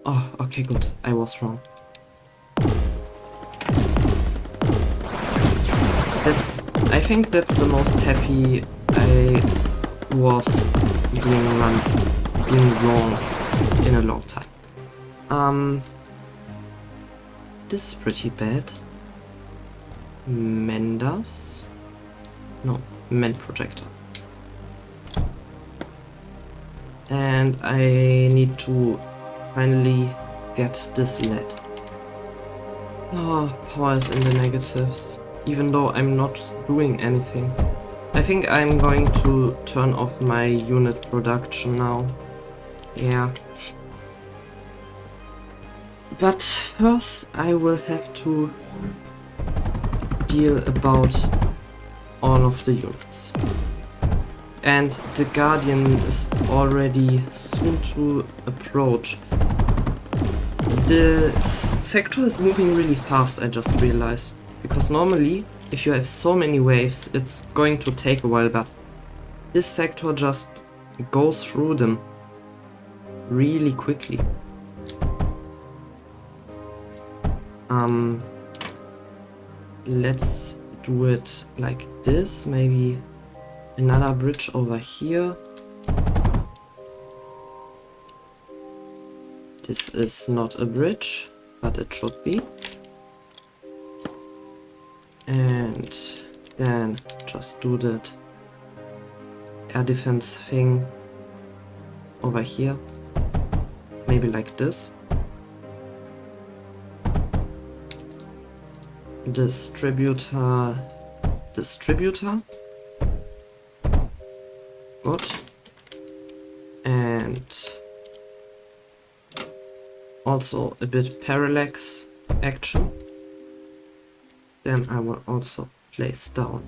Oh, okay, good. I was wrong. I think that's the most happy I was being wrong in a long time. This is pretty bad. Mendas? No, Mend Projector. And I need to finally get this lead. Oh, power is in the negatives, even though I'm not doing anything. I think I'm going to turn off my unit production now. Yeah. But first I will have to deal about all of the units. And the Guardian is already soon to approach. The sector is moving really fast, I just realized. Because normally, if you have so many waves, it's going to take a while, but this sector just goes through them really quickly. Let's do it like this, maybe another bridge over here. This is not a bridge, but it should be. And then just do that air defense thing over here. Maybe like this. Distributor. Good. And also a bit parallax action. Then I will also place down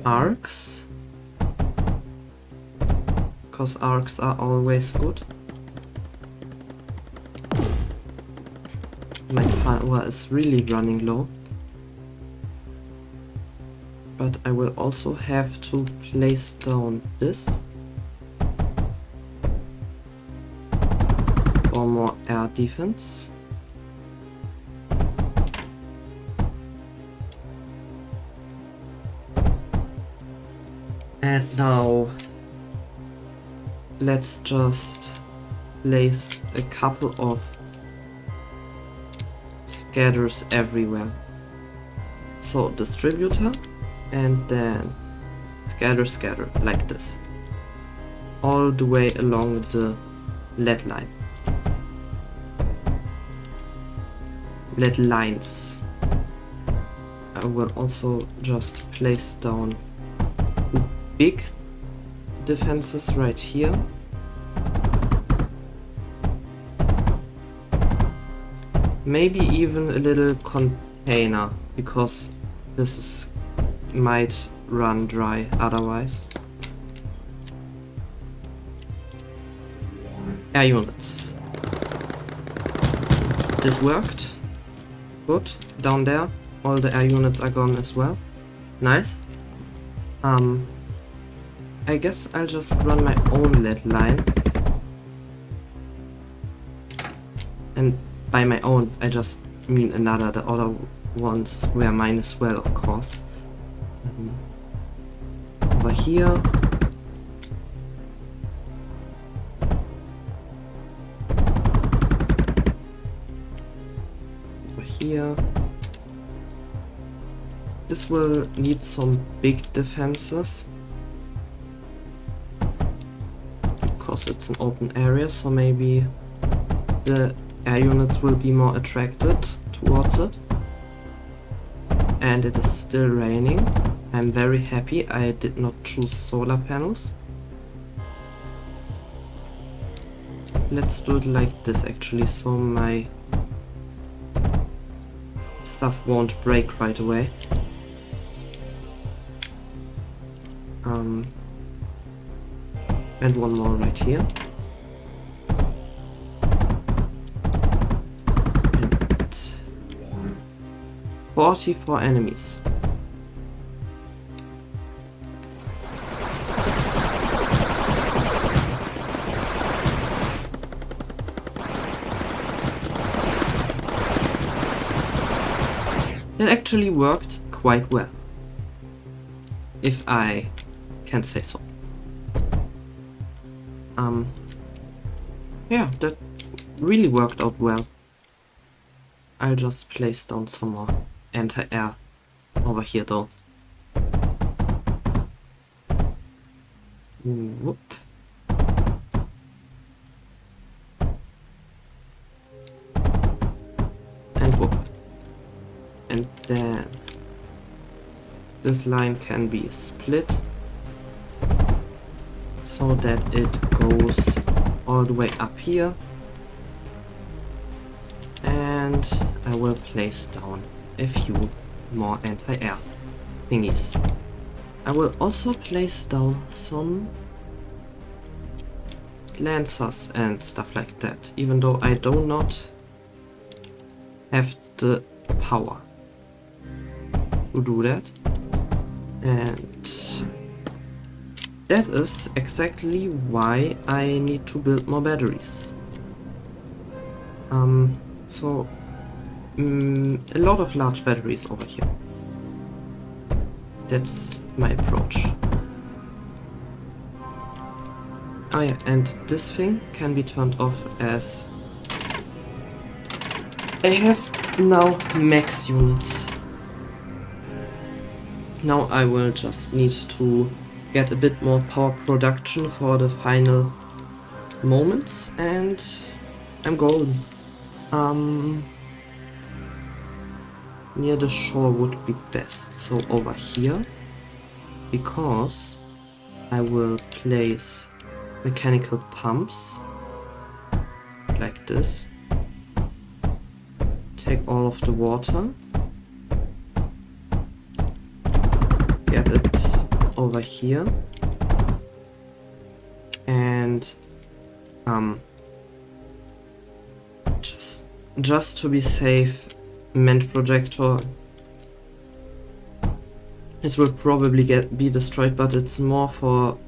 arcs, because arcs are always good. My power is really running low. But I will also have to place down this for more air defense. And now let's just place a couple of scatters everywhere. So distributor and then scatter like this. All the way along the lead line. Lead lines. I will also just place down big defenses right here. Maybe even a little container, because this might run dry otherwise. Air units. This worked. Good. Down there, all the air units are gone as well. Nice. I guess I'll just run my own lead line. And by my own, I just mean another. The other ones were mine as well, of course. Over here. Over here. This will need some big defenses. Because it's an open area, so maybe the air units will be more attracted towards it. And it is still raining. I'm very happy I did not choose solar panels. Let's do it like this actually, so my stuff won't break right away. And one more right here. And 44 enemies. That actually worked quite well, if I can say so. Yeah, that really worked out well. I'll just place down some more anti-air over here though. Whoop. And whoop. And then this line can be split so that it goes all the way up here. And I will place down a few more anti-air thingies. I will also place down some lancers and stuff like that, even though I do not have the power to do that. And that is exactly why I need to build more batteries. So a lot of large batteries over here. That's my approach. Oh yeah, and this thing can be turned off as I have now max units. Now I will just need to get a bit more power production for the final moments, and I'm golden. Near the shore would be best, so over here, because I will place mechanical pumps like this. Take all of the water, get it over here, and just to be safe, Ment projector. This will probably be destroyed, but it's more for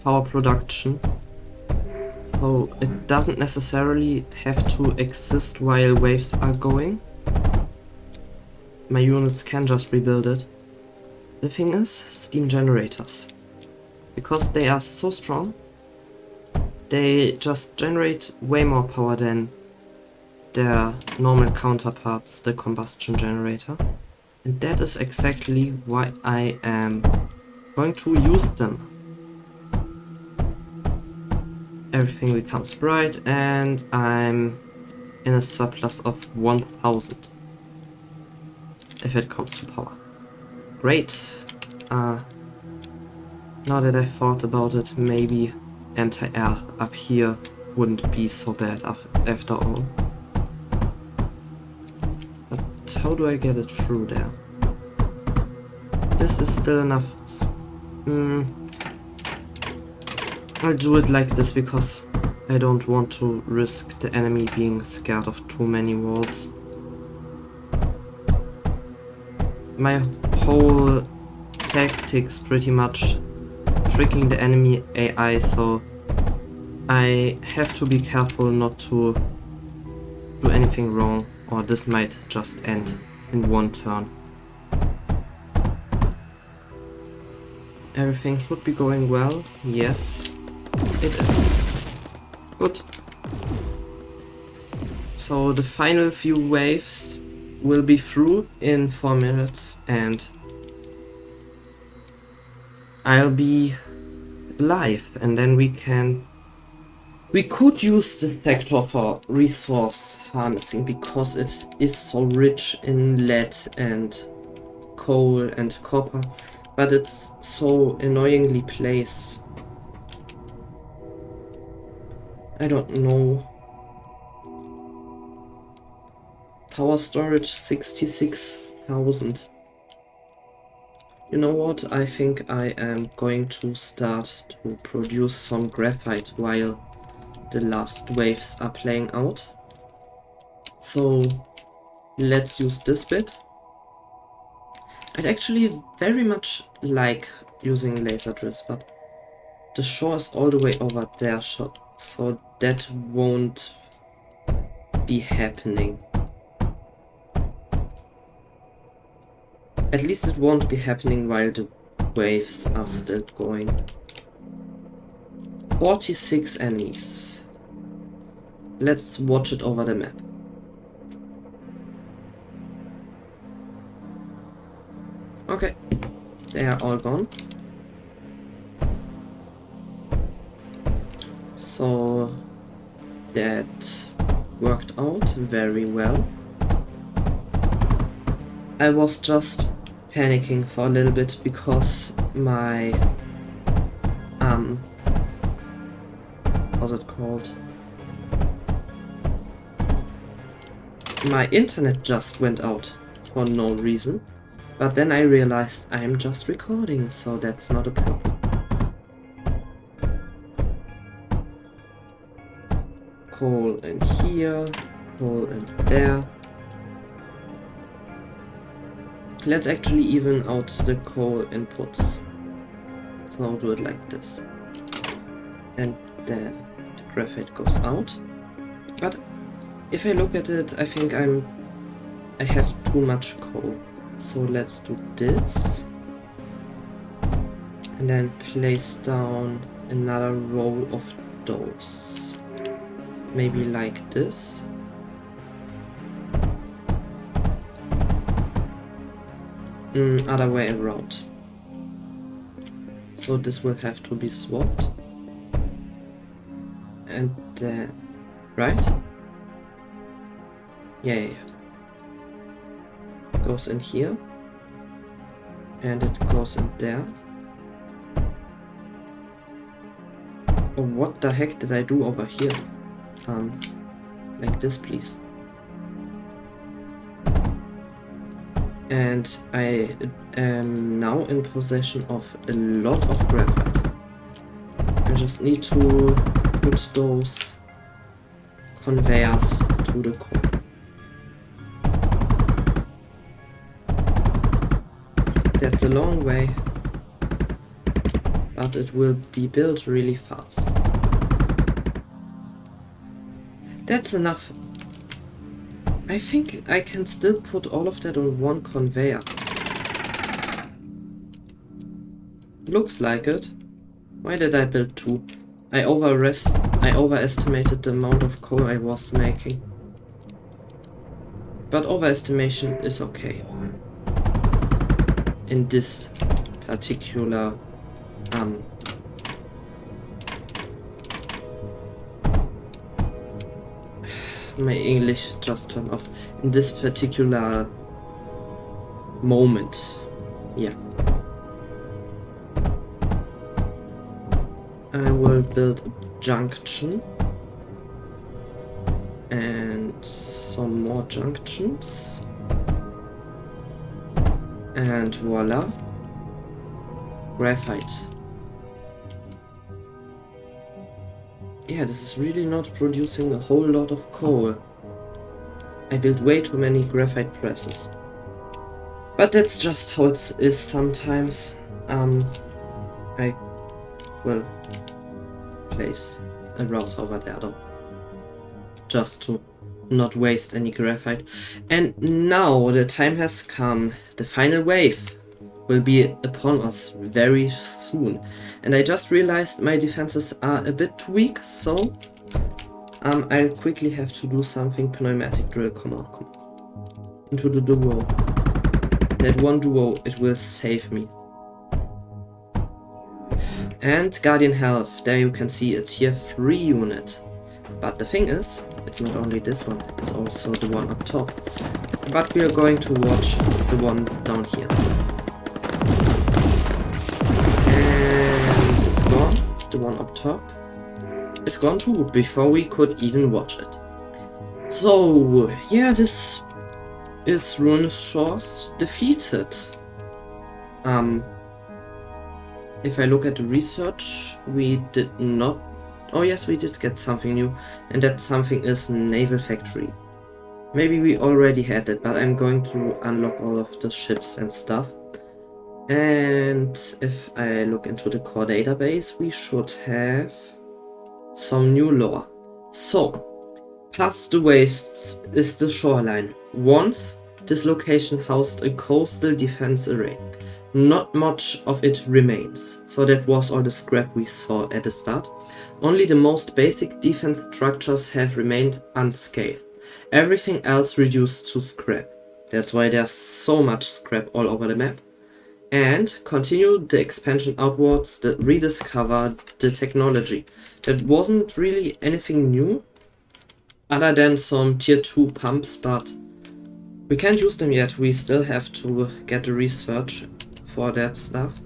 power production. So it doesn't necessarily have to exist while waves are going. My units can just rebuild it. The thing is, steam generators. Because they are so strong, they just generate way more power than their normal counterparts, the combustion generator. And that is exactly why I am going to use them. Everything becomes bright and I'm in a surplus of 1000 if it comes to power. Great. Now that I thought about it, maybe anti-air up here wouldn't be so bad after all. But how do I get it through there? This is still enough. I'll do it like this because I don't want to risk the enemy being scared of too many walls. My whole tactics pretty much tricking the enemy AI, so I have to be careful not to do anything wrong, or this might just end in one turn. Everything should be going well. Yes, it is. Good. So the final few waves will be through in 4 minutes and I'll be live, and then we could use this sector for resource harnessing because it is so rich in lead and coal and copper, but it's so annoyingly placed. I don't know. Power storage 66,000. You know what? I think I am going to start to produce some graphite while the last waves are playing out. So let's use this bit. I'd actually very much like using laser drills, but the shore is all the way over there, so that won't be happening. At least it won't be happening while the waves are still going. 46 enemies. Let's watch it over the map. Okay, they are all gone. So that worked out very well. I was just panicking for a little bit because my what's it called? My internet just went out for no reason, but then I realized I'm just recording, so that's not a problem. Coal in here, coal in there. Let's actually even out the coal inputs. So I'll do it like this. And then the graphite goes out. But if I look at it, I think I have too much coal. So let's do this. And then place down another row of those. Maybe like this. Other way around. So this will have to be swapped. And then, right? Yeah. Goes in here. And it goes in there. Oh, what the heck did I do over here? Like this, please. And I am now in possession of a lot of graphite. I just need to put those conveyors to the core. That's a long way, but it will be built really fast. That's enough. I think I can still put all of that on one conveyor. Looks like it. Why did I build two? I overestimated the amount of coal I was making. But overestimation is okay. In this particular my English just turned off. In this particular moment. Yeah. I will build a junction. And some more junctions. And voila. Graphite. Yeah, this is really not producing a whole lot of coal. I built way too many graphite presses. But that's just how it is sometimes. I will place a route over there though. Just to not waste any graphite. And now the time has come. The final wave will be upon us very soon. And I just realized my defenses are a bit too weak, so I'll quickly have to do something. Pneumatic drill, come on. Into the duo. That one duo, it will save me. And Guardian Health, there you can see a tier 3 unit. But the thing is, it's not only this one, it's also the one up top. But we are going to watch the one down here. And it's gone. The one up top is gone too, before we could even watch it. So, yeah, this is Ruinous Shores defeated. If I look at the research, we did not... Oh yes, we did get something new, and that something is Naval Factory. Maybe we already had it, but I'm going to unlock all of the ships and stuff. And if I look into the core database, we should have some new lore. So, past the wastes is the shoreline. Once this location housed a coastal defense array. Not much of it remains, so that was all the scrap we saw at the start. Only the most basic defense structures have remained unscathed. Everything else reduced to scrap. That's why there's so much scrap all over the map. And continue the expansion outwards to rediscover the technology. That wasn't really anything new, other than some tier 2 pumps, but we can't use them yet. We still have to get the research for that stuff.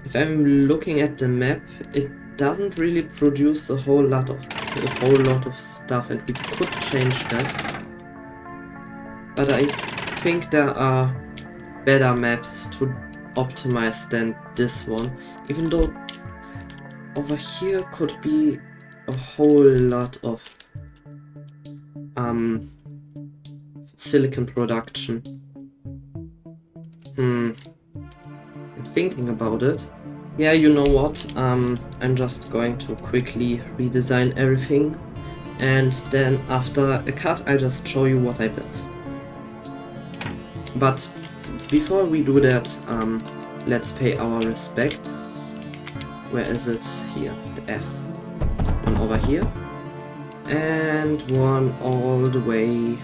If I'm looking at the map, it doesn't really produce a whole lot of stuff, and we could change that. But I think there are better maps to optimize than this one, even though over here could be a whole lot of silicon production. I'm thinking about it. Yeah, you know what, I'm just going to quickly redesign everything, and then after a cut I'll just show you what I built. But before we do that, let's pay our respects. Where is it? Here, the F. One over here, and one all the way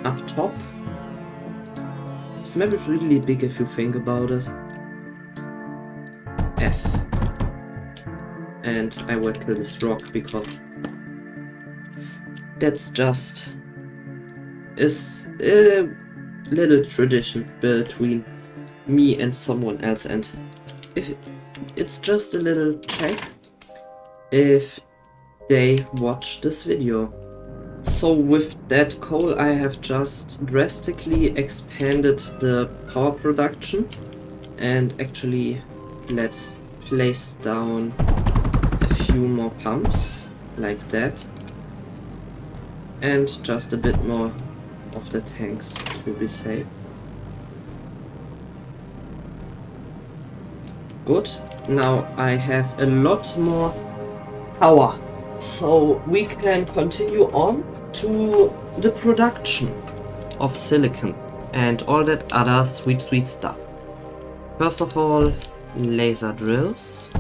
up top. This map is really big if you think about it. F. And I will kill this rock because that's just is a little tradition between me and someone else, and if it's just a little check if they watch this video. So with that coal I have just drastically expanded the power production, and actually let's place down a few more pumps like that, and just a bit more of the tanks to be safe. Good, now I have a lot more power, so we can continue on to the production of silicon and all that other sweet stuff. First of all, laser drills,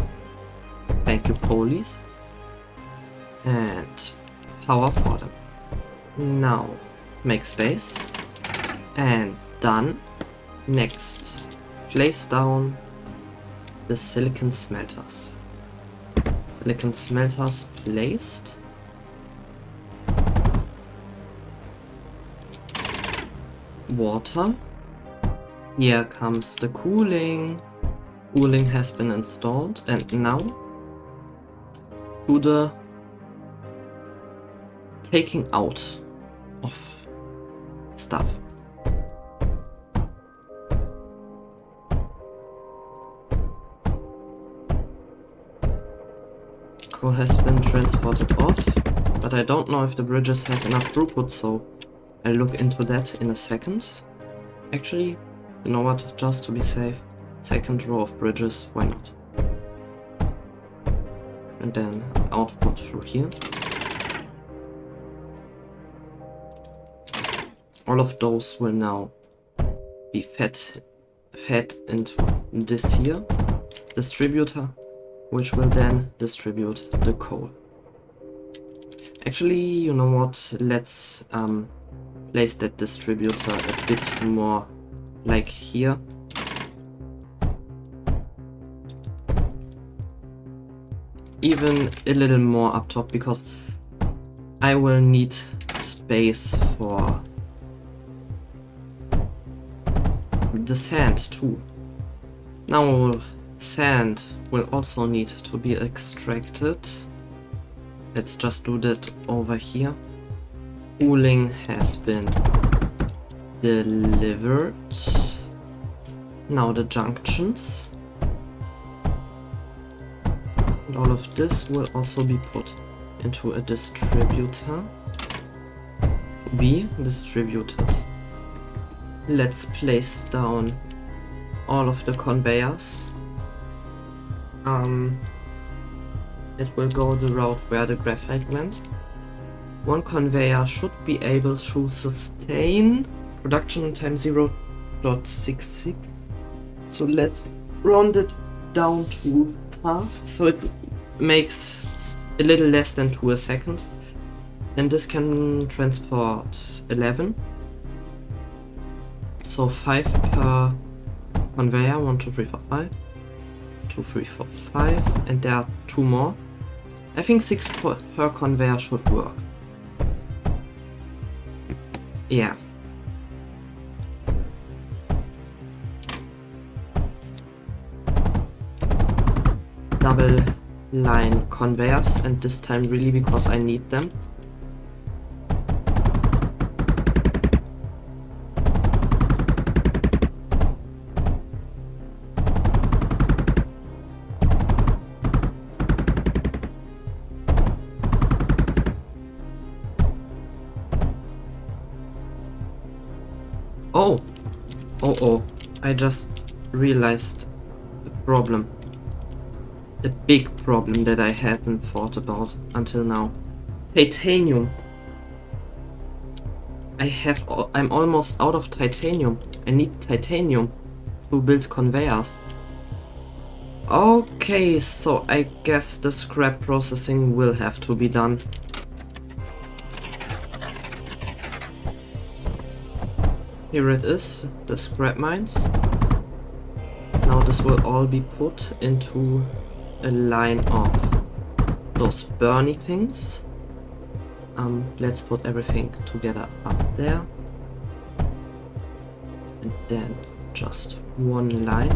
thank you police, and power for them. Now make space, and done. Next, place down the silicon smelters. Silicon smelters placed. Water. Here comes the cooling. Cooling has been installed, and now to the taking out of stuff. Coal has been transported off, but I don't know if the bridges have enough throughput, so I'll look into that in a second. Actually, you know what, just to be safe, second row of bridges, why not? And then output through here. All of those will now be fed into this here distributor, which will then distribute the coal. Actually, you know what, let's place that distributor a bit more like here. Even a little more up top, because I will need space for the sand too. Now sand will also need to be extracted. Let's just do that over here. Cooling has been delivered. Now the junctions. And all of this will also be put into a distributor to be distributed. Let's place down all of the conveyors. It will go the route where the graphite went. One conveyor should be able to sustain production time 0.66. So let's round it down to half. So it makes a little less than 2 a second. And this can transport 11. So 5 per conveyor. 1, 2, 3, 4, 5. 2, 3, 4, 5. And there are 2 more. I think 6 per conveyor should work. Yeah. Double line conveyors, and this time really because I need them. Oh, I just realized a problem. A big problem that I hadn't thought about until now. Titanium. I'm almost out of titanium. I need titanium to build conveyors. Okay, so I guess the scrap processing will have to be done. Here it is, the scrap mines. Now this will all be put into a line of those burny things. Let's put everything together up there. And then just one line.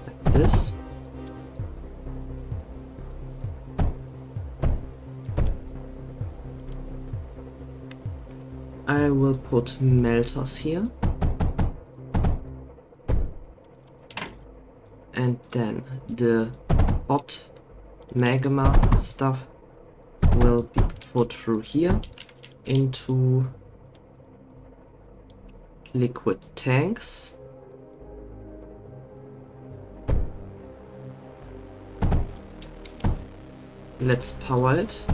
Like this. I will put melters here. And then the hot magma stuff will be put through here into liquid tanks. Let's power it.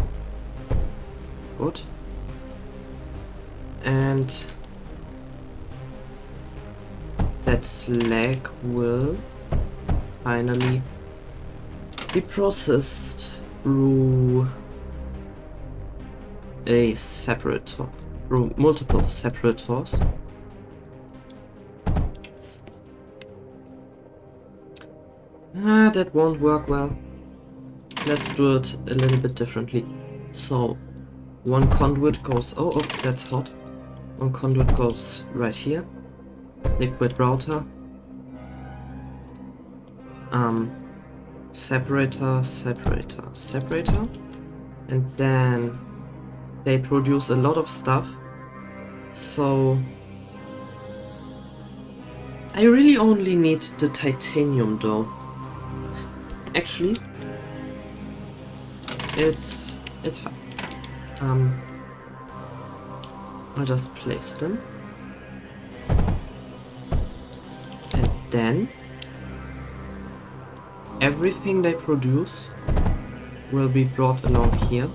Good. And that slag will finally be processed through a separator, through multiple separators. That won't work well. Let's do it a little bit differently. So one conduit goes, oh, that's hot. One conduit goes right here. Liquid router. Separator, separator, separator. And then they produce a lot of stuff. So I really only need the titanium though. Actually, it's fine. I'll just place them. And then everything they produce will be brought along here.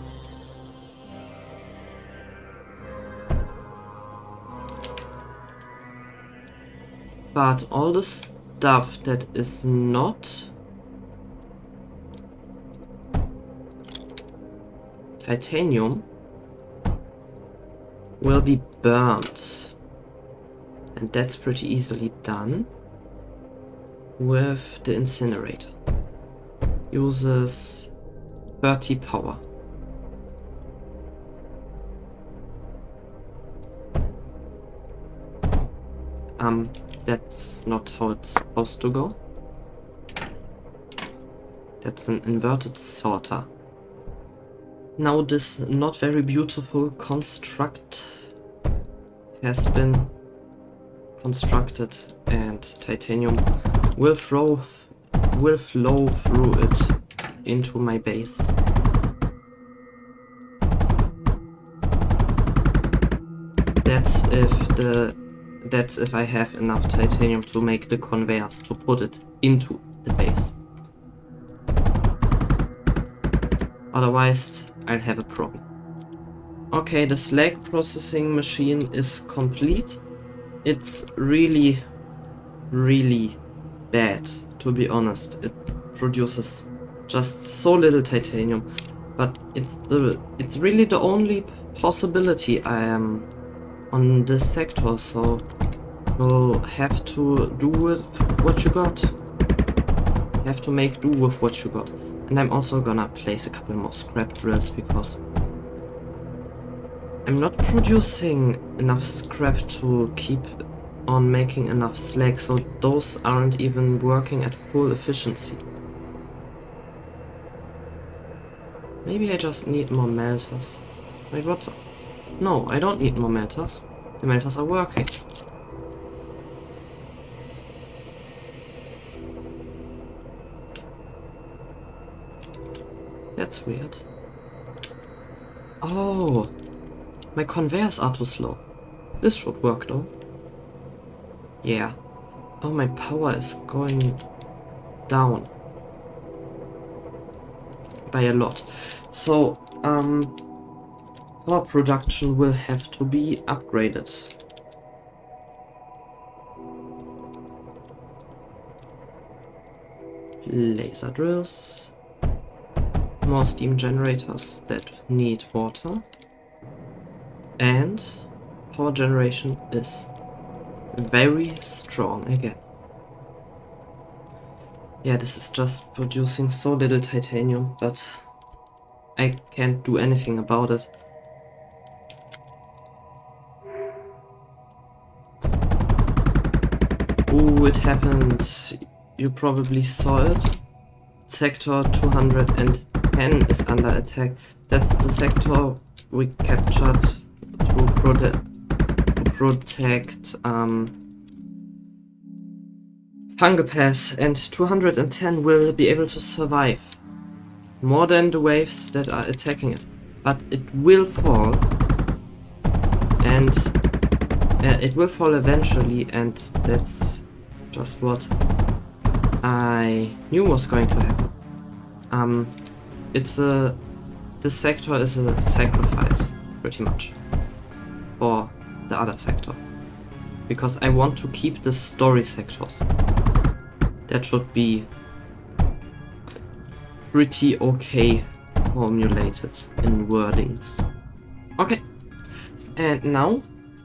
But all the stuff that is not titanium will be burnt. And that's pretty easily done with the incinerator. Uses 30 power. That's not how it's supposed to go. That's an inverted sorter. Now this not very beautiful construct has been constructed, and titanium will flow through it into my base. That's if I have enough titanium to make the conveyors to put it into the base. Otherwise, I'll have a problem. Okay, the slag processing machine is complete. It's really, really bad, to be honest. It produces just so little titanium, but it's really the only possibility I am on this sector, so you'll have to do with what you got. Have to make do with what you got. And I'm also gonna place a couple more scrap drills because I'm not producing enough scrap to keep on making enough slag, so those aren't even working at full efficiency. Maybe I just need more melters. Wait, what's... No, I don't need more melters. The melters are working. That's weird. Oh, my conveyors are too slow. This should work though. Yeah. Oh, my power is going down by a lot. So, power production will have to be upgraded. Laser drills. More steam generators that need water. And power generation is very strong again. Yeah, this is just producing so little titanium, but I can't do anything about it. Ooh, it happened. You probably saw it. Sector 210 is under attack. That's the sector we captured to protect Fungipass, and 210 will be able to survive more than the waves that are attacking it, but it will fall, and it will fall eventually, and that's just what I knew was going to happen. This sector is a sacrifice, pretty much, for the other sector. Because I want to keep the story sectors. That should be pretty okay formulated in wordings. Okay, and now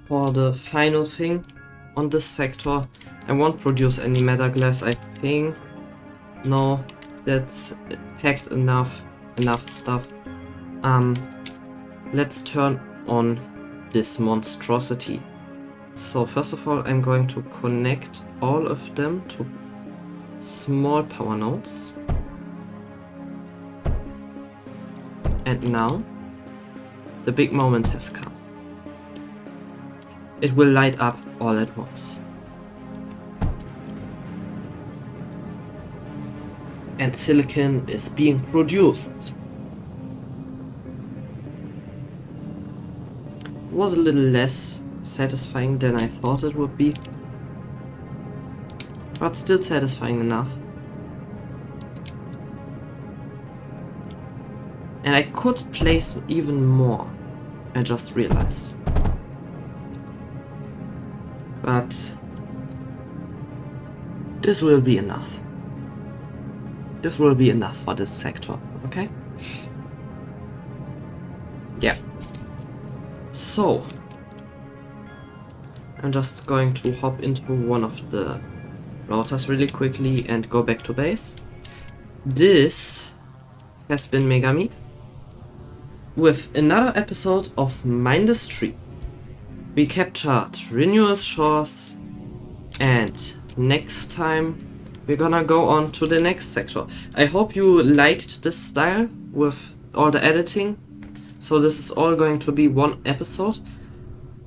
for the final thing on this sector. I won't produce any meta glass, I think. No, that's packed enough stuff. Let's turn on this monstrosity. So first of all, I'm going to connect all of them to small power nodes. And now, the big moment has come. It will light up all at once. And silicon is being produced. It was a little less satisfying than I thought it would be, but still satisfying enough. And I could place even more, I just realized. But this will be enough. This will be enough for this sector, okay? Yeah. So, I'm just going to hop into one of the routers really quickly and go back to base. This has been MegaMieb with another episode of Mindustry. We captured Renewous Shores, and next time we're gonna go on to the next sector. I hope you liked this style with all the editing. So this is all going to be one episode.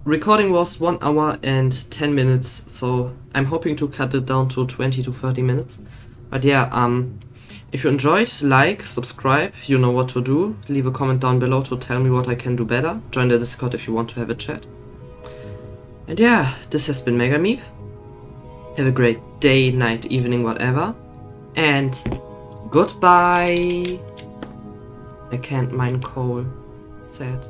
Recording was 1 hour and 10 minutes, so I'm hoping to cut it down to 20 to 30 minutes. But yeah, if you enjoyed, like, subscribe, you know what to do. Leave a comment down below to tell me what I can do better. Join the Discord if you want to have a chat. And yeah, this has been MegaMieb. Have a great day, night, evening, whatever. And goodbye. I can't mine coal. Sad.